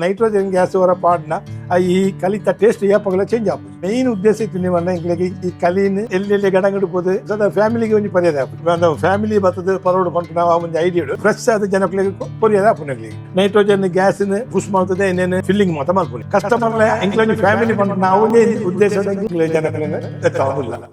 Nitrogen gas ಅವರ ಪಾಡ್ನ ಈ ಕಲಿತ ಟೇಸ್ಟ್ ಯಾಪಗಳ ಚೇಂಜ್ ಆಪುಜಿ ಮೈನ್ ಉದ್ದೇಶ ಇತ್ತು ನಿಮ್ಮನ್ನ ಇಂಗ್ಲಿಗೆ ಈ ಕಲೀನ್ ಎಲ್ಲೆಲ್ಲಿ ಗಡಂಗಡ್ಬೋದು ಸದಾ ಫ್ಯಾಮಿಲಿಗೆ ಒಂದು ಪರ್ಯಾದ ಆಪುಜಿ ಫ್ಯಾಮಿಲಿ ಬರ್ತದೆ ಪರೋಡು ಬಂತು ನಾವು ಒಂದು ಐಡಿಯಾ ಫ್ರೆಶ್ ಆದ ಜನಗಳಿಗೆ ಪರ್ಯಾದ ಆಪುನಗ್ಲಿ ನೈಟ್ರೋಜನ್ ಗ್ಯಾಸ್ ಪುಷ್ ಮಾಡ್ತದೆ ಇನ್ನೇನು ಫಿಲ್ಲಿಂಗ್ ಮಾತ್ರ ಮಾಡ್ಬೋದು ಕಸ್ಟಮರ್ ಇಂಗ್ಲಿಗೆ ಫ್ಯಾಮಿಲಿ ಬಂತು ನಾವು ಉದ್ದೇಶದ ಜನಗಳಿಗೆ ಗೊತ್ತಾಗುದಿಲ್ಲ.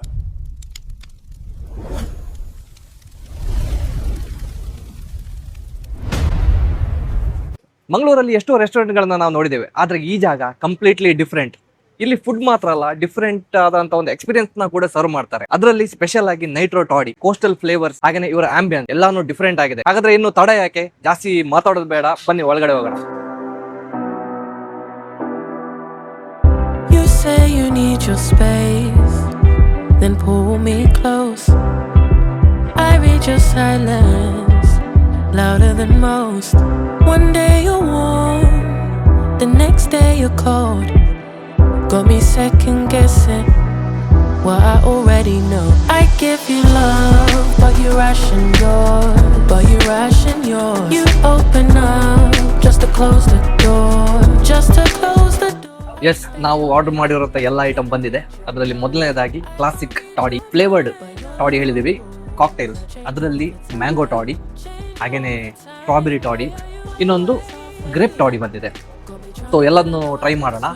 ಮಂಗಳೂರಲ್ಲಿ ಎಷ್ಟೋ ರೆಸ್ಟೋರೆಂಟ್ಗಳನ್ನ ನಾವು ನೋಡಿದ್ದೇವೆ, ಆದ್ರೆ ಈ ಜಾಗ ಕಂಪ್ಲೀಟ್ಲಿ ಡಿಫ್ರೆಂಟ್. ಇಲ್ಲಿ ಫುಡ್ ಮಾತ್ರ ಅಲ್ಲ, ಡಿಫ್ರೆಂಟ್ ಆದಂತ ಒಂದು ಎಕ್ಸ್ಪೀರಿಯನ್ಸ್ ನ ಕೂಡ ಸರ್ವ್ ಮಾಡ್ತಾರೆ. ಅದರಲ್ಲಿ ಸ್ಪೆಷಲ್ ಆಗಿ ನೈಟ್ರೋ ಟಾಡಿ, ಕೋಸ್ಟಲ್ ಫ್ಲೇವರ್ಸ್, ಹಾಗೆ ಇವರ ಆಂಬಿಯನ್ಸ್ ಎಲ್ಲಾನು ಡಿಫ್ರೆಂಟ್ ಆಗಿದೆ. ಹಾಗಾದ್ರೆ ಇನ್ನು ತಡ ಯಾಕೆ, ಜಾಸ್ತಿ ಮಾತಾಡೋದು ಬೇಡ, ಬನ್ನಿ ಒಳಗಡೆ ಹೋಗೋಣ. You say you need your space, then pull me close. I read your silence, louder than most. One day you're warm, the next day you're cold. Got me second guessing what I already know. I give you love, but you ration yours. You open up just to close the door, just to close the door. Yes, ನಾವು order ಮಾಡಿರೋಂಥ ಎಲ್ಲ item ಬಂದಿದೆ. ಅದರಲ್ಲಿ ಮೊದಲನೇದಾಗಿ classic toddy, flavoured toddy ಹೇಳಿದೀವಿ, cocktail, ಅದರಲ್ಲಿ mango toddy, ಹಾಗೇನೆ strawberry ಟಾಡಿ, ಇನ್ನೊಂದು ಗ್ರೇಪ್ ಟಾಡಿ ಬಂದಿದೆ. ಸೊ ಎಲ್ಲದನ್ನು ಟ್ರೈ ಮಾಡೋಣ.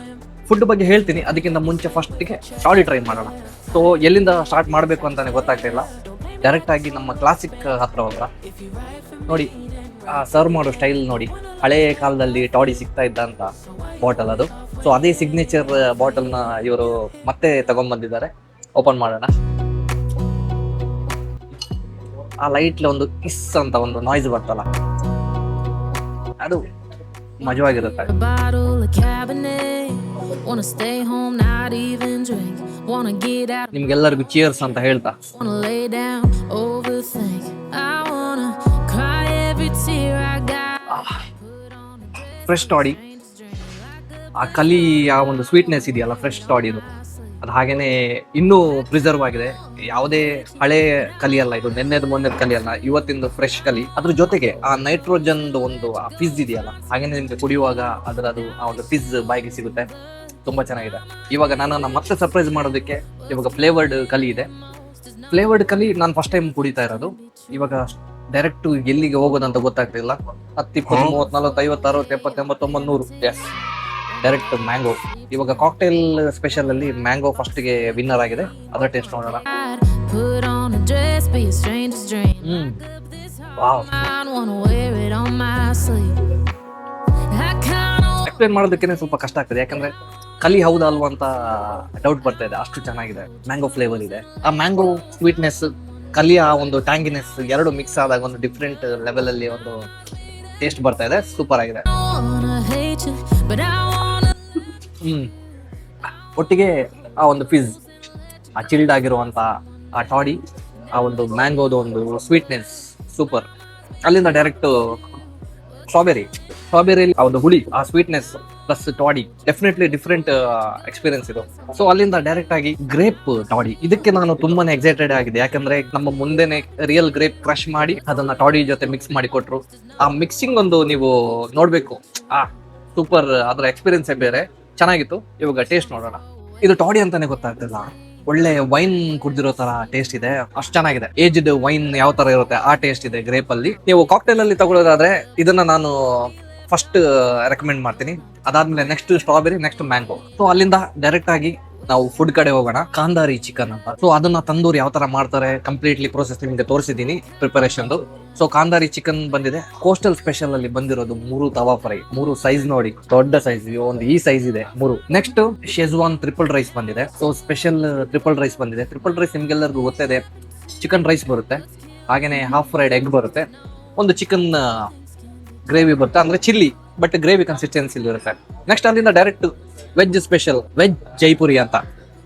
ಫುಡ್ ಬಗ್ಗೆ ಹೇಳ್ತೀನಿ, ಅದಕ್ಕಿಂತ ಮುಂಚೆ ಫಸ್ಟಿಗೆ ಟಾಡಿ ಟ್ರೈ ಮಾಡೋಣ. ಸೊ ಎಲ್ಲಿಂದ ಸ್ಟಾರ್ಟ್ ಮಾಡಬೇಕು ಅಂತಾನೆ ಗೊತ್ತಾಗ್ತಿಲ್ಲ. ಡೈರೆಕ್ಟ್ ಆಗಿ ನಮ್ಮ ಕ್ಲಾಸಿಕ್ ಹತ್ರ ಹೋಗೋಣ. ನೋಡಿ, ಸರ್ವ್ ಮಾಡೋ ಸ್ಟೈಲ್ ನೋಡಿ, ಹಳೇ ಕಾಲದಲ್ಲಿ ಟಾಡಿ ಸಿಗ್ತಾ ಇದ್ದಂತ ಬಾಟಲ್ ಅದು. ಸೊ ಅದೇ ಸಿಗ್ನೇಚರ್ ಬಾಟಲ್ನ ಇವರು ಮತ್ತೆ ತಗೊಂಡ್ಬಂದಿದ್ದಾರೆ. ಓಪನ್ ಮಾಡೋಣ. ಆ ಲೈಟ್ಲಿ ಒಂದು ಕಿಸ್ ಅಂತ ಒಂದು ನಾಯ್ಸ್ ಬರ್ತಲ್ಲ, ಅದು ಮಜವಾಗಿರುತ್ತೆ. ನಿಮ್ಗೆಲ್ಲರಿಗೂ ಚಿಯರ್ಸ್ ಅಂತ ಹೇಳ್ತಾ ಫ್ರೆಶ್ ಟಾಡಿ, ಆ ಕಲಿ ಆ ಒಂದು ಸ್ವೀಟ್ನೆಸ್ ಇದೆಯಲ್ಲ ಫ್ರೆಶ್ ಟಾಡಿದು, ಅದು ಹಾಗೇನೆ ಇನ್ನೂ ಪ್ರಿಸರ್ವ್ ಆಗಿದೆ. ಯಾವುದೇ ಹಳೆ ಕಲಿ ಅಲ್ಲ ಇದು, ನೆನ್ನೆದು ಮೊನ್ನೆದು ಕಲಿ ಅಲ್ಲ, ಇವತ್ತಿಂದು ಫ್ರೆಶ್ ಕಲಿ. ಅದ್ರ ಜೊತೆಗೆ ಆ ನೈಟ್ರೋಜನ್ ಒಂದು ಆ ಫಿಜ್ ಇದೆಯಲ್ಲ, ಹಾಗೇನೆ ನಿಮ್ಗೆ ಕುಡಿಯುವಾಗ ಅದರದು ಆ ಒಂದು ಫಿಜ್ ಬಾಯಿಗೆ ಸಿಗುತ್ತೆ. ತುಂಬಾ ಚೆನ್ನಾಗಿದೆ. ಇವಾಗ ನನ್ನನ್ನು ಮತ್ತೆ ಸರ್ಪ್ರೈಸ್ ಮಾಡೋದಕ್ಕೆ ಇವಾಗ ಫ್ಲೇವರ್ಡ್ ಕಲಿ ಇದೆ. ಫ್ಲೇವರ್ಡ್ ಕಲಿ ನಾನು ಫಸ್ಟ್ ಟೈಮ್ ಕುಡಿತಾ ಇರೋದು. ಇವಾಗ ಡೈರೆಕ್ಟ್ ಎಲ್ಲಿಗೆ ಹೋಗೋದಂತ ಗೊತ್ತಾಗ್ತಿಲ್ಲ. 10, 20, 30, 40, 50, 60, 70, 80, 90. Yes, direct mango. ಇವಾಗ ಕಾಕ್ಟೈಲ್ ಸ್ಪೆಷಲ್ ಅಲ್ಲಿ ಮ್ಯಾಂಗೋ ಫಸ್ಟ್ಗೆ ವಿನ್ನರ್ ಆಗಿದೆ. ಅದರ ಟೇಸ್ಟ್ ನೋಡೋಣ. ಎಕ್ಸ್ಪ್ಲೇನ್ ಮಾಡೋದಕ್ಕೆ ಸ್ವಲ್ಪ ಕಷ್ಟ ಆಗ್ತದೆ, ಯಾಕಂದ್ರೆ ಕಲಿ ಹೌದಾ ಅಲ್ವಾ ಅಂತ ಡೌಟ್ ಬರ್ತಾ ಇದೆ, ಅಷ್ಟು ಚೆನ್ನಾಗಿದೆ. ಮ್ಯಾಂಗೋ ಫ್ಲೇವರ್ ಇದೆ. ಆ ಮ್ಯಾಂಗೋ ಸ್ವೀಟ್ನೆಸ್, ಕಲಿಯ ಒಂದು ಟ್ಯಾಂಗಿನೆಸ್ ಎರಡು ಮಿಕ್ಸ್ ಆದಾಗ ಒಂದು ಡಿಫ್ರೆಂಟ್ ಲೆವೆಲ್ ಅಲ್ಲಿ ಒಂದು ಟೇಸ್ಟ್ ಬರ್ತಾ ಇದೆ. ಸೂಪರ್ ಆಗಿದೆ. ಒಟ್ಟಿಗೆ ಆ ಒಂದು ಫಿಜ್, ಆ ಚಿಲ್ಡ್ ಆಗಿರುವಂತ ಆ ಟಾಡಿ, ಆ ಒಂದು ಮ್ಯಾಂಗೋದು ಒಂದು ಸ್ವೀಟ್ನೆಸ್ ಸೂಪರ್. ಅಲ್ಲಿಂದ ಡೈರೆಕ್ಟ್ ಸ್ಟ್ರಾಬೆರಿ ಆ ಒಂದು ಹುಳಿ, ಆ sweetness plus toddy, definitely different experience ಇದು. ಸೊ ಅಲ್ಲಿಂದ ಡೈರೆಕ್ಟ್ ಆಗಿ ಗ್ರೇಪ್ ಟಾಡಿ. ಇದಕ್ಕೆ ನಾನು ತುಂಬಾನೇ ಎಕ್ಸೈಟೆಡ್ ಆಗಿದೆ, ಯಾಕಂದ್ರೆ ನಮ್ಮ ಮುಂದೆನೆ ರಿಯಲ್ ಗ್ರೇಪ್ ಕ್ರಶ್ ಮಾಡಿ ಅದನ್ನ ಟಾಡಿ ಜೊತೆ ಮಿಕ್ಸ್ ಮಾಡಿ ಕೊಟ್ರು. ಆ ಮಿಕ್ಸಿಂಗ್ ಒಂದು ನೀವು ನೋಡ್ಬೇಕು, ಸೂಪರ್. ಅದರ ಎಕ್ಸ್ಪೀರಿಯನ್ಸೇ ಬೇರೆ, ಚೆನ್ನಾಗಿತ್ತು. ಇವಾಗ ಟೇಸ್ಟ್ ನೋಡೋಣ. ಇದು ಟಾಡಿ ಅಂತಾನೆ ಗೊತ್ತಾಗ್ತಿಲ್ಲ, ಒಳ್ಳೆ ವೈನ್ ಕುಡ್ದಿರೋ ತರ ಟೇಸ್ಟ್ ಇದೆ, ಅಷ್ಟು ಚೆನ್ನಾಗಿದೆ. ಏಜ್ಡ್ ವೈನ್ ಯಾವ ತರ ಇರುತ್ತೆ ಆ ಟೇಸ್ಟ್ ಇದೆ ಗ್ರೇಪ್ ಅಲ್ಲಿ. ನೀವು ಕಾಕ್ಟೈಲ್ ಅಲ್ಲಿ ತಗೊಳ್ಳೋದಾದ್ರೆ ಇದನ್ನ ನಾನು ಫಸ್ಟ್ ರೆಕಮೆಂಡ್ ಮಾಡ್ತೀನಿ. ಅದಾದ್ಮೇಲೆ next strawberry, next mango. So ಅಲ್ಲಿಂದ ಡೈರೆಕ್ಟ್ ಆಗಿ ನಾವು ಫುಡ್ ಕಡೆ ಹೋಗೋಣ. ಕಾಂದಾರಿ ಚಿಕನ್ ಅಂತ. ಸೊ ಅದನ್ನ ತಂದೂರಿ ಯಾವ ತರ ಮಾಡ್ತಾರೆ ಕಂಪ್ಲೀಟ್ಲಿ ಪ್ರೋಸೆಸ್ ನಿಮ್ಗೆ ತೋರಿಸಿದೀನಿ, ಪ್ರಿಪರೇಷನ್. ಸೊ ಕಾಂದಾರಿ ಚಿಕನ್ ಬಂದಿದೆ. ಕೋಸ್ಟಲ್ ಸ್ಪೆಷಲ್ ಅಲ್ಲಿ ಬಂದಿರೋದು 3 ತವಾ ಫ್ರೈ, 3 ಸೈಜ್ ನೋಡಿ, ದೊಡ್ಡ ಸೈಜ್, ಒಂದು ಈ ಸೈಜ್ ಇದೆ 3. ನೆಕ್ಸ್ಟ್ ಶೆಜ್ವಾನ್ ಟ್ರಿಪಲ್ ರೈಸ್ ಬಂದಿದೆ. ಸೊ ಸ್ಪೆಷಲ್ ಟ್ರಿಪಲ್ ರೈಸ್ ಬಂದಿದೆ. ಟ್ರಿಪಲ್ ರೈಸ್ ನಿಮ್ಗೆಲ್ಲರಿಗೂ ಗೊತ್ತಿದೆ, ಚಿಕನ್ ರೈಸ್ ಬರುತ್ತೆ, ಹಾಗೇನೆ ಹಾಫ್ ಫ್ರೈಡ್ ಎಗ್ ಬರುತ್ತೆ, ಒಂದು ಚಿಕನ್ ಗ್ರೇವಿ ಬರುತ್ತೆ, ಅಂದ್ರೆ ಚಿಲ್ಲಿ ಬಟ್ ಗ್ರೇವಿ ಕನ್ಸಿಸ್ಟೆನ್ಸಿ ಇರುತ್ತೆ. ನೆಕ್ಸ್ಟ್ ಅಲ್ಲಿಂದ direct veg special, veg Jaipuri ಅಂತ.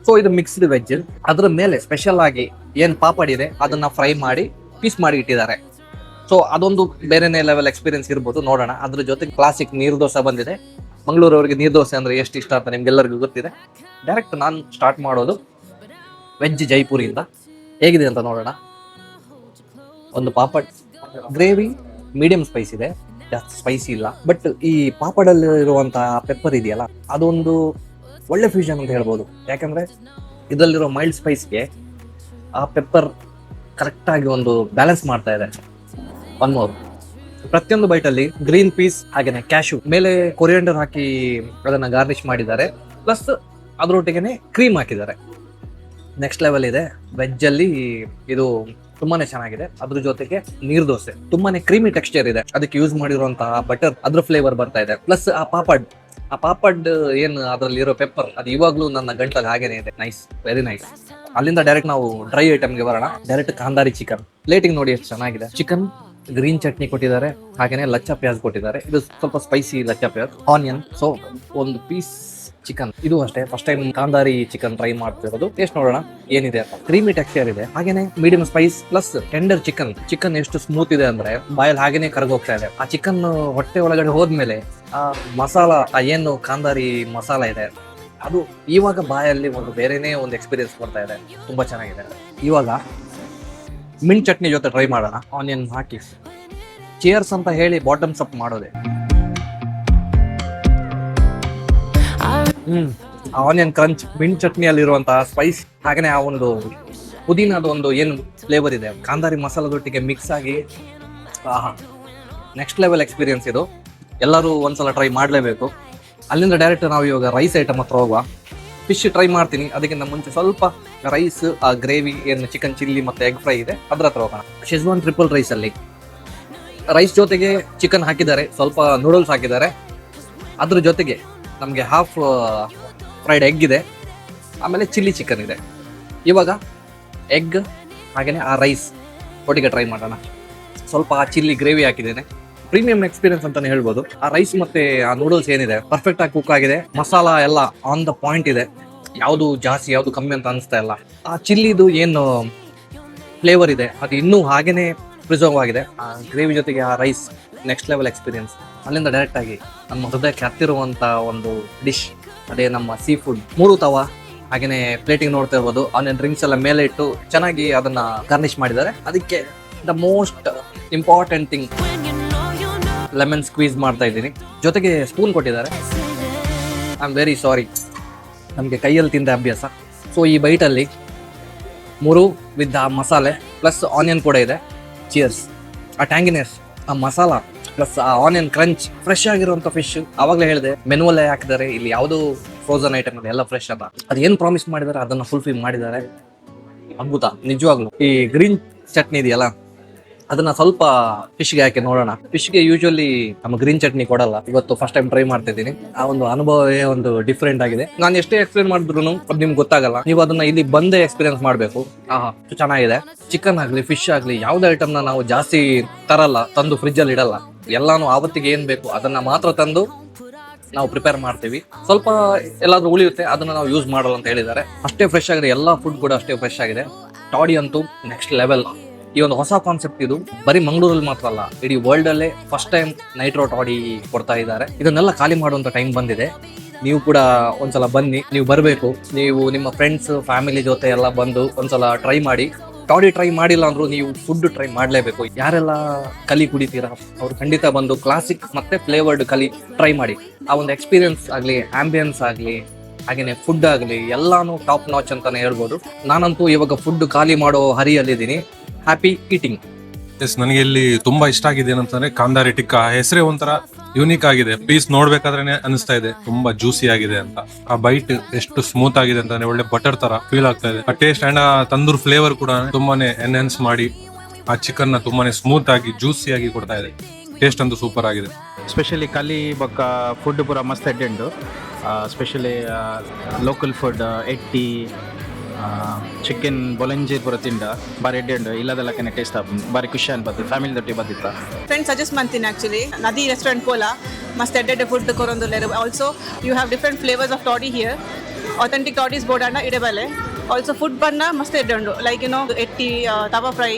ಸೊ ಇದು ಮಿಕ್ಸ್ಡ್ ವೆಜ್. ಅದ್ರ ಮೇಲೆ ಸ್ಪೆಷಲ್ ಆಗಿ ಏನ್ ಪಾಪಡ್ ಇದೆ ಅದನ್ನ ಫ್ರೈ ಮಾಡಿ ಪೀಸ್ ಮಾಡಿ ಇಟ್ಟಿದ್ದಾರೆ. ಸೊ ಅದೊಂದು ಬೇರೆನೇ ಲೆವೆಲ್ ಎಕ್ಸ್ಪೀರಿಯನ್ಸ್ ಇರ್ಬೋದು, ನೋಡೋಣ. ಅದ್ರ ಜೊತೆ ಕ್ಲಾಸಿಕ್ ನೀರು ದೋಸೆ ಬಂದಿದೆ. ಮಂಗಳೂರವರಿಗೆ ನೀರು ದೋಸೆ ಅಂದ್ರೆ ಎಷ್ಟು ಇಷ್ಟ ಅಂತ ನಿಮ್ಗೆಲ್ಲರಿಗೂ ಗೊತ್ತಿದೆ. ಡೈರೆಕ್ಟ್ ನಾನು ಸ್ಟಾರ್ಟ್ ಮಾಡೋದು ವೆಜ್ ಜೈಪುರಿಯಿಂದ. ಹೇಗಿದೆ ಅಂತ ನೋಡೋಣ. ಒಂದು ಪಾಪಡ್, ಗ್ರೇವಿ ಮೀಡಿಯಂ ಸ್ಪೈಸ್ ಇದೆ, ಜಾಸ್ತಿ ಸ್ಪೈಸಿ ಇಲ್ಲ. ಬಟ್ ಈ ಪಾಪಡಲ್ಲಿ ಇರುವಂತಹ ಪೆಪ್ಪರ್ ಇದೆಯಲ್ಲ, ಅದೊಂದು ಒಳ್ಳೆ ಫ್ಯೂಷನ್ ಅಂತ ಹೇಳ್ಬೋದು. ಯಾಕಂದ್ರೆ ಇದರಲ್ಲಿರೋ ಮೈಲ್ಡ್ ಸ್ಪೈಸ್ಗೆ ಆ ಪೆಪ್ಪರ್ ಕರೆಕ್ಟಾಗಿ ಒಂದು ಬ್ಯಾಲೆನ್ಸ್ ಮಾಡ್ತಾ ಇದೆ. ಒನ್ ಮೋರ್, ಪ್ರತಿಯೊಂದು ಬೈಟಲ್ಲಿ ಗ್ರೀನ್ ಪೀಸ್ ಹಾಗೇನೆ ಕ್ಯಾಶು ಮೇಲೆ ಕೊರಿಯಂಡರ್ ಹಾಕಿ ಅದನ್ನ ಗಾರ್ನಿಶ್ ಮಾಡಿದ್ದಾರೆ. ಪ್ಲಸ್ ಅದರೊಟ್ಟಿಗೆನೆ ಕ್ರೀಮ್ ಹಾಕಿದ್ದಾರೆ. ನೆಕ್ಸ್ಟ್ ಲೆವೆಲ್ ಇದೆ. ವೆಜ್ ಅಲ್ಲಿ ಇದು ತುಂಬಾನೇ ಚೆನ್ನಾಗಿದೆ. ಅದ್ರ ಜೊತೆಗೆ ನೀರ್ ದೋಸೆ ತುಂಬಾನೇ ಕ್ರೀಮಿ ಟೆಕ್ಸ್ಚರ್ ಇದೆ. ಅದಕ್ಕೆ ಯೂಸ್ ಮಾಡಿರುವಂತಹ ಬಟರ್, ಅದ್ರ ಫ್ಲೇವರ್ ಬರ್ತಾ ಇದೆ. ಪ್ಲಸ್ ಆ ಪಾಪಡ್ ಏನು ಅದರಲ್ಲಿ ಇರೋ ಪೆಪ್ಪರ್, ಅದು ಇವಾಗ್ಲೂ ನನ್ನ ಗಂಟಲ್ಲಿ ಹಾಗೇನೆ ಇದೆ. Nice, very nice. ಅಲ್ಲಿಂದ ಡೈರೆಕ್ಟ್ ನಾವು ಡ್ರೈ ಐಟಮ್ಗೆ ಬರೋಣ. Direct ಕಾಂದಾರಿ chicken. ಪ್ಲೇಟಿಂಗ್ ನೋಡಿ ಎಷ್ಟು ಚೆನ್ನಾಗಿದೆ. ಚಿಕನ್ ಗ್ರೀನ್ ಚಟ್ನಿ ಕೊಟ್ಟಿದ್ದಾರೆ, ಹಾಗೇನೆ ಲಚ್ಚಾ ಪ್ಯಾಜ್ ಕೊಟ್ಟಿದ್ದಾರೆ. ಇದು ಸ್ವಲ್ಪ ಸ್ಪೈಸಿ ಲಚ್ಚಾ ಪ್ಯಾಜ್, ಆನಿಯನ್. ಸೊ ಒಂದು ಪೀಸ್ ಚಿಕನ್. ಇದು ಅಷ್ಟೇ ಫಸ್ಟ್ ಟೈಮ್ ಕಾಂದಾರಿ ಚಿಕನ್ ಟ್ರೈ ಮಾಡ್ತಿರೋದು. ಟೇಸ್ಟ್ ನೋಡೋಣ ಏನಿದೆ ಅಂತ. ಕ್ರೀಮಿ ಟೆಕ್ಸ್ಚರ್ ಇದೆ, ಹಾಗೇನೆ medium Spice plus tender chicken ಎಷ್ಟು ಸ್ಮೂತ್ ಇದೆ ಅಂದ್ರೆ ಬಾಯಲ್ಲಿ ಹಾಗೇನೆ ಕರಗೋಗ್ತಾ ಇದೆ. ಆ ಚಿಕನ್ ಹೊಟ್ಟೆ ಒಳಗಡೆ ಹೋದ್ಮೇಲೆ ಆ ಮಸಾಲ, ಆ ಏನು ಕಾಂದಾರಿ ಮಸಾಲ ಇದೆ, ಅದು ಇವಾಗ ಬಾಯಲ್ಲಿ ಒಂದು ಬೇರೆನೇ ಒಂದು ಎಕ್ಸ್ಪೀರಿಯನ್ಸ್ ಕೊಡ್ತಾ ಇದೆ. ತುಂಬಾ ಚೆನ್ನಾಗಿದೆ. ಇವಾಗ ಮಿಂಟ್ ಚಟ್ನಿ ಜೊತೆ ಟ್ರೈ ಮಾಡೋಣ. ಆನಿಯನ್ ಹಾಕಿ ಚಿಯರ್ಸ್ ಅಂತ ಹೇಳಿ ಬಾಟಮ್ಸ್ ಅಪ್ ಮಾಡೋದೆ. ಆನಿಯನ್ ಕ್ರಂಚ್, ಮಿಂಟ್ ಚಟ್ನಿಯಲ್ಲಿರುವಂತಹ ಸ್ಪೈಸ್, ಹಾಗೇನೆ ಆ ಒಂದು ಪುದೀನದ ಒಂದು ಏನು ಫ್ಲೇವರ್ ಇದೆ ಕಾಂದಾರಿ ಮಸಾಲದೊಟ್ಟಿಗೆ ಮಿಕ್ಸ್ ಆಗಿ, ನೆಕ್ಸ್ಟ್ ಲೆವೆಲ್ ಎಕ್ಸ್ಪೀರಿಯನ್ಸ್ ಇದು. ಎಲ್ಲರೂ ಒಂದ್ಸಲ ಟ್ರೈ ಮಾಡಲೇಬೇಕು. ಅಲ್ಲಿಂದ ಡೈರೆಕ್ಟ್ ನಾವು ಇವಾಗ ರೈಸ್ ಐಟಮ್ ಹತ್ರ ಹೋಗುವ. ಫಿಶ್ ಟ್ರೈ ಮಾಡ್ತೀನಿ, ಅದಕ್ಕಿಂತ ಮುಂಚೆ ಸ್ವಲ್ಪ ರೈಸ್, ಆ ಗ್ರೇವಿ ಏನು ಚಿಕನ್ ಚಿಲ್ಲಿ ಮತ್ತೆ ಎಗ್ ಫ್ರೈ ಇದೆ ಅದ್ರ ಹತ್ರ ಹೋಗೋಣ. ಶೆಜ್ವಾನ್ ಟ್ರಿಪಲ್ ರೈಸ್ ಅಲ್ಲಿ ರೈಸ್ ಜೊತೆಗೆ ಚಿಕನ್ ಹಾಕಿದ್ದಾರೆ, ಸ್ವಲ್ಪ ನೂಡಲ್ಸ್ ಹಾಕಿದ್ದಾರೆ. ಅದ್ರ ಜೊತೆಗೆ ನಮಗೆ ಹಾಫ್ ಫ್ರೈಡ್ ಎಗ್ ಇದೆ, ಆಮೇಲೆ ಚಿಲ್ಲಿ ಚಿಕನ್ ಇದೆ. ಇವಾಗ ಎಗ್ ಹಾಗೆಯೇ ಆ ರೈಸ್ ಒಟ್ಟಿಗೆ ಟ್ರೈ ಮಾಡೋಣ. ಸ್ವಲ್ಪ ಆ ಚಿಲ್ಲಿ ಗ್ರೇವಿ ಹಾಕಿದ್ದೇನೆ. ಪ್ರೀಮಿಯಂ ಎಕ್ಸ್ಪೀರಿಯನ್ಸ್ ಅಂತಾನೆ ಹೇಳ್ಬೋದು. ಆ ರೈಸ್ ಮತ್ತೆ ಆ ನೂಡಲ್ಸ್ ಏನಿದೆ ಪರ್ಫೆಕ್ಟ್ ಆಗಿ ಕುಕ್ ಆಗಿದೆ. ಮಸಾಲ ಎಲ್ಲ ಆನ್ ದ ಪಾಯಿಂಟ್ ಇದೆ. ಯಾವುದು ಜಾಸ್ತಿ ಯಾವುದು ಕಮ್ಮಿ ಅಂತ ಅನಿಸ್ತಾ ಇಲ್ಲ. ಆ ಚಿಲ್ಲಿದು ಏನು ಫ್ಲೇವರ್ ಇದೆ ಅದು ಇನ್ನೂ ಹಾಗೇನೆ ಪ್ರಿಸರ್ವ್ ಆಗಿದೆ. ಆ ಗ್ರೇವಿ ಜೊತೆಗೆ ಆ ರೈಸ್ ನೆಕ್ಸ್ಟ್ ಲೆವೆಲ್ ಎಕ್ಸ್ಪೀರಿಯನ್ಸ್. ಅಲ್ಲಿಂದ ಡೈರೆಕ್ಟ್ ಆಗಿ ನಮ್ಮ ಹೃದಯಕ್ಕೆ ಹತ್ತಿರುವಂತ ಒಂದು ಡಿಶ್, ಅದೇ ನಮ್ಮ ಸೀ ಫುಡ್. 3 ತವಾ ಹಾಗೇನೆ ಪ್ಲೇಟಿಂಗ್ ನೋಡ್ತಾ ಇರ್ಬೋದು. ಆನಿಯನ್ ರಿಂಗ್ಸ್ ಎಲ್ಲ ಮೇಲೆ ಇಟ್ಟು ಚೆನ್ನಾಗಿ ಅದನ್ನ ಗಾರ್ನಿಶ್ ಮಾಡಿದ್ದಾರೆ. ಅದಕ್ಕೆ the most important thing, lemon squeeze ಮಾಡ್ತಾ ಇದ್ದೀನಿ. ಜೊತೆಗೆ ಸ್ಪೂನ್ ಕೊಟ್ಟಿದ್ದಾರೆ. ಐ ಆಮ್ ವೆರಿ ಸಾರಿ, ನಮಗೆ ಕೈಯಲ್ಲಿ ತಿಂದ ಅಭ್ಯಾಸ. ಸೊ ಈ ಬೈಟಲ್ಲಿ 3 ವಿತ್ ಆ ಮಸಾಲೆ ಪ್ಲಸ್ ಆನಿಯನ್ ಕೂಡ ಇದೆ. ಚಿಯರ್ಸ್. ಆ ಟ್ಯಾಂಗಿನೆಸ್, ಆ ಮಸಾಲ ಪ್ಲಸ್ ಆ ಆನಿಯನ್ ಕ್ರಂಚ್, ಫ್ರೆಶ್ ಆಗಿರುವಂತ ಫಿಶ್. ಅವಾಗಲೇ ಹೇಳಿದೆ ಮೆನುವಲ್ಲೇ ಹಾಕಿದ್ದಾರೆ. ಇಲ್ಲಿ ಯಾವುದು ಫ್ರೋಸನ್ ಐಟಮ್ ಇದೆ, ಎಲ್ಲ ಫ್ರೆಶ್ ಅದ. ಅದು ಏನು ಪ್ರಾಮಿಸ್ ಮಾಡಿದ್ದಾರೆ ಅದನ್ನ ಫುಲ್ಫಿಲ್ ಮಾಡಿದ್ದಾರೆ. ಅದ್ಭುತ ನಿಜವಾಗ್ಲು. ಈ ಗ್ರೀನ್ ಚಟ್ನಿ ಇದೆಯಲ್ಲ, ಅದನ್ನ ಸ್ವಲ್ಪ ಫಿಶ್ಗೆ ಹಾಕಿ ನೋಡೋಣ. ಫಿಶ್ಗೆ ಯೂಶುವಲಿ ನಮ್ಮ ಗ್ರೀನ್ ಚಟ್ನಿ ಕೊಡಲ್ಲ. ಇವತ್ತು ಫಸ್ಟ್ ಟೈಮ್ ಟ್ರೈ ಮಾಡ್ತಿದ್ದೀನಿ. ಆ ಒಂದು ಅನುಭವವೇ ಒಂದು ಡಿಫ್ರೆಂಟ್ ಆಗಿದೆ. ನಾನು ಎಷ್ಟೇ ಎಕ್ಸ್ಪ್ಲೇನ್ ಮಾಡಿದ್ರು ಅದು ನಿಮ್ಗೆ ಗೊತ್ತಾಗಲ್ಲ. ನೀವು ಅದನ್ನ ಇಲ್ಲಿ ಬಂದೇ ಎಕ್ಸ್ಪೀರಿಯನ್ಸ್ ಮಾಡಬೇಕು. ಚೆನ್ನಾಗಿದೆ. ಚಿಕನ್ ಆಗ್ಲಿ ಫಿಶ್ ಆಗ್ಲಿ ಯಾವ್ದೇ ಐಟಮ್ನ ನಾವು ಜಾಸ್ತಿ ತರಲ್ಲ, ತಂದು ಫ್ರಿಜ್ ಅಲ್ಲಿ ಇಡಲ್ಲ. ಎಲ್ಲಾನು ಆವತ್ತಿಗೆ ಏನ್ ಬೇಕು ಅದನ್ನ ಮಾತ್ರ ತಂದು ನಾವು ಪ್ರಿಪೇರ್ ಮಾಡ್ತೀವಿ. ಸ್ವಲ್ಪ ಎಲ್ಲಾದ್ರೂ ಉಳಿಯುತ್ತೆ, ಅದನ್ನ ನಾವು ಯೂಸ್ ಮಾಡಲ್ಲ ಅಂತ ಹೇಳಿದ್ದಾರೆ. ಅಷ್ಟೇ ಫ್ರೆಶ್ ಆಗಿದೆ. ಎಲ್ಲಾ ಫುಡ್ ಕೂಡ ಅಷ್ಟೇ ಫ್ರೆಶ್ ಆಗಿದೆ. ಟಾಡಿ ಅಂತೂ ನೆಕ್ಸ್ಟ್ ಲೆವೆಲ್. ಈ ಒಂದು ಹೊಸ ಕಾನ್ಸೆಪ್ಟ್ ಇದು. ಬರೀ ಮಂಗಳೂರಲ್ಲಿ ಮಾತ್ರ ಅಲ್ಲ, ಇಡೀ ವರ್ಲ್ಡ್ ಅಲ್ಲೇ ಫಸ್ಟ್ ಟೈಮ್ ನೈಟ್ರೋ ಟಾಡಿ ಕೊಡ್ತಾ ಇದ್ದಾರೆ. ಇದನ್ನೆಲ್ಲ ಖಾಲಿ ಮಾಡುವಂತ ಟೈಮ್ ಬಂದಿದೆ. ನೀವು ಕೂಡ ಒಂದ್ಸಲ ಬನ್ನಿ. ನೀವು ಬರಬೇಕು. ನೀವು ನಿಮ್ಮ ಫ್ರೆಂಡ್ಸ್ ಫ್ಯಾಮಿಲಿ ಜೊತೆ ಎಲ್ಲ ಬಂದು ಒಂದ್ಸಲ ಟ್ರೈ ಮಾಡಿ. ಟಾಡಿ ಟ್ರೈ ಮಾಡಿಲ್ಲ ಅಂದ್ರೂ ನೀವು ಫುಡ್ ಟ್ರೈ ಮಾಡಲೇಬೇಕು. ಯಾರೆಲ್ಲ ಕಲಿ ಕುಡಿತೀರಾ ಅವ್ರು ಖಂಡಿತ ಬಂದು ಕ್ಲಾಸಿಕ್ ಮತ್ತೆ ಫ್ಲೇವರ್ಡ್ ಕಲಿ ಟ್ರೈ ಮಾಡಿ. ಆ ಒಂದು ಎಕ್ಸ್ಪೀರಿಯನ್ಸ್ ಆಗಲಿ, ಆಂಬಿಯನ್ಸ್ ಆಗಲಿ, ಹಾಗೇನೆ ಫುಡ್ ಆಗಲಿ ಎಲ್ಲಾನು ಟಾಪ್ ನಾಚ್ ಅಂತಾನೆ ಹೇಳ್ಬೋದು. ನಾನಂತೂ ಇವಾಗ ಫುಡ್ ಖಾಲಿ ಮಾಡೋ ಹರಿಯಲ್ಲಿದ್ದೀನಿ. Happy eating. ಎಸ್, ನನಗೆ ಇಲ್ಲಿ ತುಂಬಾ ಇಷ್ಟ ಆಗಿದೆ ಏನಂತಂದ್ರೆ ಕಾಂದಾರಿ ಟಿಕ್ಕಾ. ಹೆಸರೇ ಒಂಥರ ಯೂನಿಕ್ ಆಗಿದೆ. ಪೀಸ್ ನೋಡ್ಬೇಕಾದ್ರೆ ಅನಿಸ್ತಾ ಇದೆ ತುಂಬಾ ಜ್ಯೂಸಿ ಆಗಿದೆ ಅಂತ. ಆ ಬೈಟ್ ಎಷ್ಟು ಸ್ಮೂತ್ ಆಗಿದೆ ಅಂತಂದ್ರೆ ಒಳ್ಳೆ ಬಟರ್ ತರ ಫೀಲ್ ಆಗ್ತಾ ಇದೆ. ಆ ಟೇಸ್ಟ್ ಅಂಡ್ ಆ ತಂದೂರ್ ಫ್ಲೇವರ್ ಕೂಡ ತುಂಬಾನೇ ಎನ್ಹಾನ್ಸ್ ಮಾಡಿ ಆ ಚಿಕನ್ ನ ತುಂಬಾನೇ ಸ್ಮೂತ್ ಆಗಿ ಜ್ಯೂಸಿ ಆಗಿ ಕೊಡ್ತಾ ಇದೆ. ಟೇಸ್ಟ್ ಅಂತೂ ಸೂಪರ್ ಆಗಿದೆ. ಸ್ಪೆಷಲಿ ಕಲಿ ಬೊಕ್ಕ ಫುಡ್ ಪೂರ ಮಸ್ತ್ ಎಡ್ಡೆಂಡು. ಸ್ಪೆಷಲಿ ಲೋಕಲ್ ಫುಡ್ ಎಟ್ಟಿ ಚಿಕನ್ ಬೊಲಂಜಿ ಪೂರ ತಿಂಡ ಬಾರಿ ಎಡ್ಡೆಂಡು. ಇಲ್ಲದೆಲ್ಲಕ್ಕೆ ಟೇಸ್ಟ್ ಬಾರಿ ಖುಷಿ ಅನ್ಬದ್ದು. ಫ್ಯಾಮಿಲಿ ದೊಟ್ಟಿ ಬದ್ದಿತ್ತ ಫ್ರೆಂಡ್ಸ್ ಸಜೆಸ್ಟ್ ಮಾಡ್ತೀನಿ. ಆ್ಯಕ್ಚುಲಿ ನದಿ ರೆಸ್ಟೋರೆಂಟ್ ಪೋಲ ಮಸ್ತ್ ಎಡ್ಡೆ ಫುಡ್ ಕೊರೊಂದುಲ್ಲೆರ್. Also you have different flavours of toddy here. authentic toddies ಬೋಡಾಂಡ ಇಡಬಲೆ. Also food ಬಣ್ಣ ಮಸ್ತ್ ಎಡ್ಡೆಂಡು. ಲೈಕ್ ಯು ನೋ ಎಟ್ಟಿ, ತವಾ ಫ್ರೈ,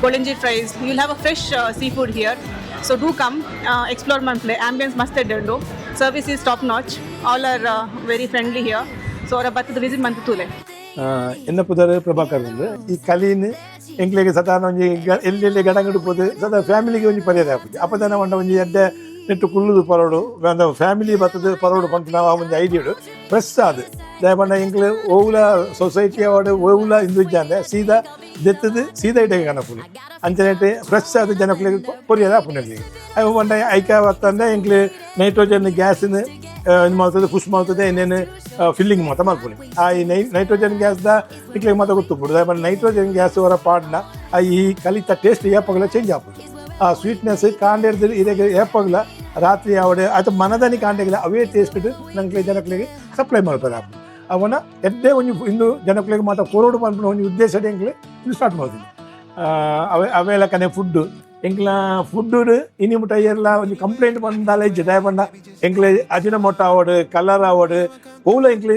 ಬೊಲಂಜಿ fries. You will have a fresh seafood here. So do come, explore Manple. Ambience must eddendu. Service is top notch. All are very friendly here. So ಅವರ ಬತ್ತದ visit month ತೂಲೆ. ಎನ್ನ ಪುದರ್ ಪ್ರಭಾಕರ್ ಈ ಕಲೀನ್ ಎಂಕ್ಲೆಗೆ ಸಾಧಾರಣ ಒಂಜಿ ಎಲ್ಲೆಲ್ಲಿ ಗಡಂಗಡು ಪೋದು ಸದಾ ಫ್ಯಾಮಿಲಿಗೆ ಒಂಜಿ ಪರ್ಯಾದ ಆಪುಜಿ ಅಪದಾನ ಒಂಡ ಒಂಜಿ ಎಡ್ಡೆ ನೆಟ್ಟು ಕುಲ್ಲುದು ಪರೋಡು ಫ್ಯಾಮಿಲಿ ಬರ್ತದೆ ಪರೋಡು ಪಂಪು ನಾವು ಆ ಒಂದು ಐಡಿಯಾಡು ಫ್ರೆಶ್ ಅದು ದಯಪಂಡ ಎಂಕ್ಲು ಓವುಲ ಸೊಸೈಟಿ ಅವಾರ್ಡು ಓವುಲ ಇಂದುಜ್ಜ ಅಂದ್ರೆ ಸೀದಾ ದೆತ್ತದು ಸೀದಾ ಇಡೆಗೆ ಕನಪುಲಿ ಅಂಚನೆಟ್ಟು ಫ್ರೆಶ್ ಅದು ಜನಕ್ಲಿಗೆ ಪೊರಿಯದ ಆಪುನಲ್ಲಿ ಅವು ಬಂಡ ಐಕ ಬರ್ತಂದ್ರೆ ಎಂಕ್ಲು ನೈಟ್ರೋಜನ್ ಗ್ಯಾಸಿನ ಇದು ಮಾಡ್ತದೆ ಪುಷ್ ಮಾಡ್ತದೆ ಇನ್ನೇನು ಫಿಲ್ಲಿಂಗ್ ಮಾತ್ರ ಮಾಡ್ಕೊಳ್ಳಿ ಆ ಈ ನೈಟ್ರೋಜನ್ ಗ್ಯಾಸ್ದ ಇಕ್ಲಿಗೆ ಮಾತ್ರ ಗೊತ್ತುಬಿಡುದು ದಯಪಂಡ ನೈಟ್ರೋಜನ್ ಗ್ಯಾಸ್ ಅವರ ಪಾಡ್ನ ಈ ಕಲಿತ ಟೇಸ್ಟ್ ಏಪಗಲ ಚೇಂಜ್ ಆಗ್ಬೋದು ಆ ಸ್ವೀಟ್ನೆಸ್ ಕಾಂಡೆಡ್ದು ಇದಕ್ಕೆ ಏಪಗಲ ರಾತ್ರಿ ಅವಡೆ ಅಥವಾ ಮನದನಿ ಕಾಂಡೆಗಳ ಅವೇ ಟೇಸ್ಟ್ ನಂಗೆ ಜನಕ್ಲಿಗೆ ಸಪ್ಲೈ ಮಾಡ್ತಾರೆ ಆಪು ಅವನ ಎಡ್ಡೆ ಒಂಜಿ ಇಂದು ಜನಕ್ಲಿಗೆ ಮಾತ್ರ ಕೊರೋಡು ಪಂಪಿನ ಒಂದು ಉದ್ದೇಶ ಎಂಕ್ಲೆ ಇದು ಸ್ಟಾರ್ಟ್ ಮಾಡ್ತೀನಿ ಅವೆಲ್ಲ ಕನೆ ಫುಡ್ಡು ಎಂಕ್ಲ ಫುಡ್ಡು ಇನಿ ಮುಟ್ಟ ಎಲ್ಲ ಒಂದು ಕಂಪ್ಲೇಂಟ್ ಬಂದಾಲ ಇಜ್ಜೆ ದಯಪಂಡ ಎಂಕ್ಲೆ ಅಜಿನಮೊಟ್ಟ ಆವಡು ಕಲರ್ ಆವಡು ಪೌಲ ಎಂಕ್ಲೆ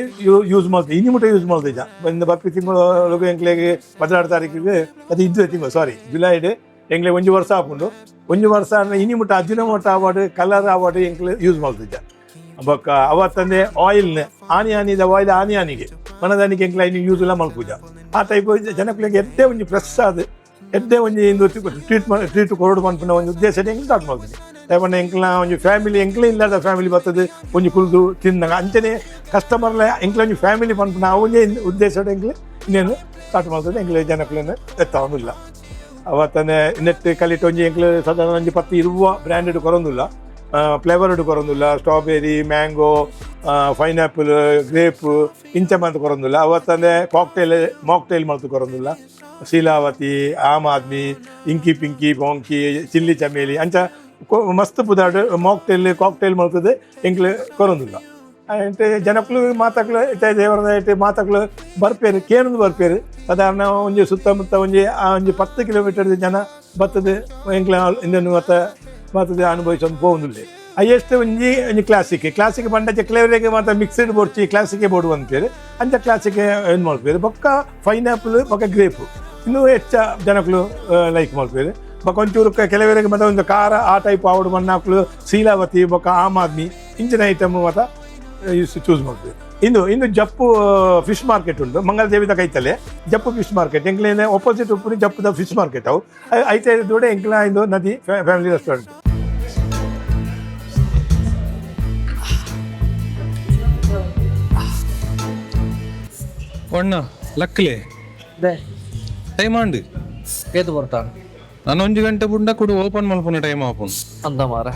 ಯೂಸ್ ಮಾಡ್ತೀವಿ ಇನಿ ಮುಟ್ಟ ಯೂಸ್ ಮಾಡ್ತೀಜ ಒಂದು ಬರ್ಪಿ ತಿಂಗಳು ಎಂಕ್ಲೆಗೆ 16 ತಾರೀಕಿಗೆ ಅದು ಇದ್ದು ತಿಂಗಳು ಸಾರಿ ಜುಲೈಡ್ ಎಂಕ್ಲೆ ಒಂಜಿ ವರ್ಷ ಹಾಕೊಂಡು ಒಂಜಿ ವರ್ಷ ಇನಿ ಮುಟ್ಟ ಅಜಿನಮೊಟ್ಟ ಆವಡು ಕಲರ್ ಆವಡು ಎಂಕ್ಲೆ ಯೂಸ್ ಮಾಡ್ತಿದ್ದ ಬೊಕ್ಕ ಅವತ್ತಂದೆ ಆಯಿಲ್ನ ಆನಿದ ಆಯಿಲ್ ಆನಿಗೆ ಮನದಾನಿಗೆ ಎಂಕ್ಲ ಇನ್ನು ಯೂಸ್ ಎಲ್ಲ ಮಲ್ಪೂಜ ಆ ಟೈಪ್ ಜನಕ್ಲಿಗೆ ಎಡ್ಡೆ ಒಂಜಿ ಫ್ರೆಶ್ ಆದ ಎಡ್ಡೆ ಒಂಜಿ ಇಂದು ಟ್ರೀಟ್ ಕೊರಡು ಪಂಪಿನ ಒಂದು ಉದ್ದೇಶ ಎಂಕ್ಲೆ ಸ್ಟಾರ್ಟ್ ಮಾಡ್ತೀನಿ ದಯಪಂಡ ಎಂಕ್ಲ ಒಂಜಿ ಫ್ಯಾಮಿಲಿ ಎಂಕ್ಲೆ ಇಲ್ಲದ ಫ್ಯಾಮಿಲಿ ಬರ್ತದೆ ಒಂಜಿ ಕುಲ್ದು ತಿಂದಾಗ ಅಂಚನೆ ಕಸ್ಟಮರ್ಲ ಎಂಕ್ಲೆ ಒಂಜಿ ಫ್ಯಾಮಿಲಿ ಪಂಪಿನ ಒಂಜೇ ಉದ್ದೇಶ ಎಂಕ್ಲೆ ಇನ್ನೇನು ಸ್ಟಾರ್ಟ್ ಮಾಡ್ತದೆ ಎಂಕ್ಲೆ ಜನಕ್ಲೇನು ಎತ್ತವೊಂದಿಲ್ಲ ಅವತ್ತನೇ ನೆಟ್ ಕಲಿಟ್ಟು ಒಂಜಿ ಎಂಕ್ಲೆ ಸಾಧಾರಣ ಒಂಜಿ 10-20 ಬ್ರ್ಯಾಂಡೆಡ್ ಕೊರೊಂದಿಲ್ಲ ಫ್ಲೇವರ್ಡ್ ಕೊರೊಂದಿಲ್ಲ ಸ್ಟ್ರಾಬೆರಿ ಮ್ಯಾಂಗೋ ಪೈನಾಪಲ್ ಗ್ರೇಪ್ ಇಂಚ ಮಂತ್ ಕೊರೊಂದಿಲ್ಲ ಅವತ್ತಂದೆ ಮಾಕ್ಟೈಲ್ ಮಲ್ತು ಕೊರೊಂದಿಲ್ಲ ಶೀಲಾವತಿ ಆಮ್ ಆದ್ಮಿ ಇಂಕಿ ಪಿಂಕಿ ಬೊಂಕಿ ಚಿಲ್ಲಿ ಚಮೇಲಿ ಅಂಚ ಮಸ್ತ್ ಪುದಾಡ್ ಕಾಕ್ಟೈಲ್ ಮಲ್ತದೆ ಎಂಕ್ಲೆ ಕೊರೊಂದಿಲ್ಲ అంటే ಜನಕ್ಕಳು ಮಾತಾಕ್ಲು ದೇವರದ ಮಾತಾಕ್ಲು ಬರ್ಪೇರು ಕೇನೊಂದು ಬರ್ಪೇರು ಸಾಧಾರಣ ಒಂಜಿ ಸುತ್ತಮುತ್ತ ಒಂಜಿ 10 ಕಿಲೋಮೀಟರ್ ಜನ ಬರ್ತದೆ ಎಂಕ್ಲ ಇಂದನ್ನು ಮಾತದೆ ಅನುಭವಿಸೊಂದು ಪೋವುದಿಲ್ಲ ಹೈಯೆಸ್ಟ್ ಒಂಜಿ ಕ್ಲಾಸಿಕ್ ಪಂಡ ಕ್ಲೇವರಿಗೆ ಮಾತ್ರ ಮಿಕ್ಸ್ಡ್ ಬೋರ್ಚಿ ಕ್ಲಾಸಿಗೆ ಬೋರ್ಡು ಅಂದ್ಪೇರು ಅಂಚ ಕ್ಲಾಸಿಗೆ ಏನು ಮಾಡ್ಪೇರು ಬೊಕ್ಕ ಪೈನಾಪಲ್ ಬೊಕ್ಕ ಗ್ರೇಪ್ ಇನ್ನೂ ಹೆಚ್ಚ ಜನಕ್ಕಳು ಲೈಕ್ ಮಾಡ್ಪೇರು ಬೊಕ್ಕ ಒಂಚೂರು ಕೆಲವರಿಗೆ ಮತ್ತೆ ಒಂದು ಖಾರ ಆ ಟೈಪ್ ಆವಡು ಮಣ್ಣಾಕ್ಲು ಶೀಲಾವತಿ ಬೊಕ್ಕ ಆಮ್ ಆದ್ಮಿ ಇಂಚಿನ ಐಟಮ್ ಮಾತ್ರ ಚೂಸ್ ಮಾಡ್ತೀವಿ ಇನ್ನು ಜಪ್ಪು ಫಿಶ್ ಮಾರ್ಕೆಟ್ ಉಂಟು ಮಂಗಲದೇವಿದ ಕೈತಲೆ ಜಪ್ಪು ಫಿಶ್ ಮಾರ್ಕೆಟ್ ಎಂಕ್ಲೇನೆ ಆಪೋಸಿಟ್ ಉಪ್ಪುನಿ ಜಪ್ಪುದ ಫಿಶ್ ಮಾರ್ಕೆಟ್ ಅವು ಐತೆ ದೂಡೆ ಎಂಕ್ಲ ಇಂದು ನದಿ ಫ್ಯಾಮಿಲಿ ರೆಸ್ಟೋರೆಂಟ್ ಒಣ್ಣ ಲಕ್ಲೆ ಟೈಮ್ ಅಂಡ್ ಏತು ಬರ್ತಾನೆ ನಾನು 1 ಗಂಟೆ ಬುಂಡ ಕೂಡ ಓಪನ್ ಮಲ್ಪುನ ಟೈಮ್ ಆಪುನ್ ಅಂದ ಮಾರ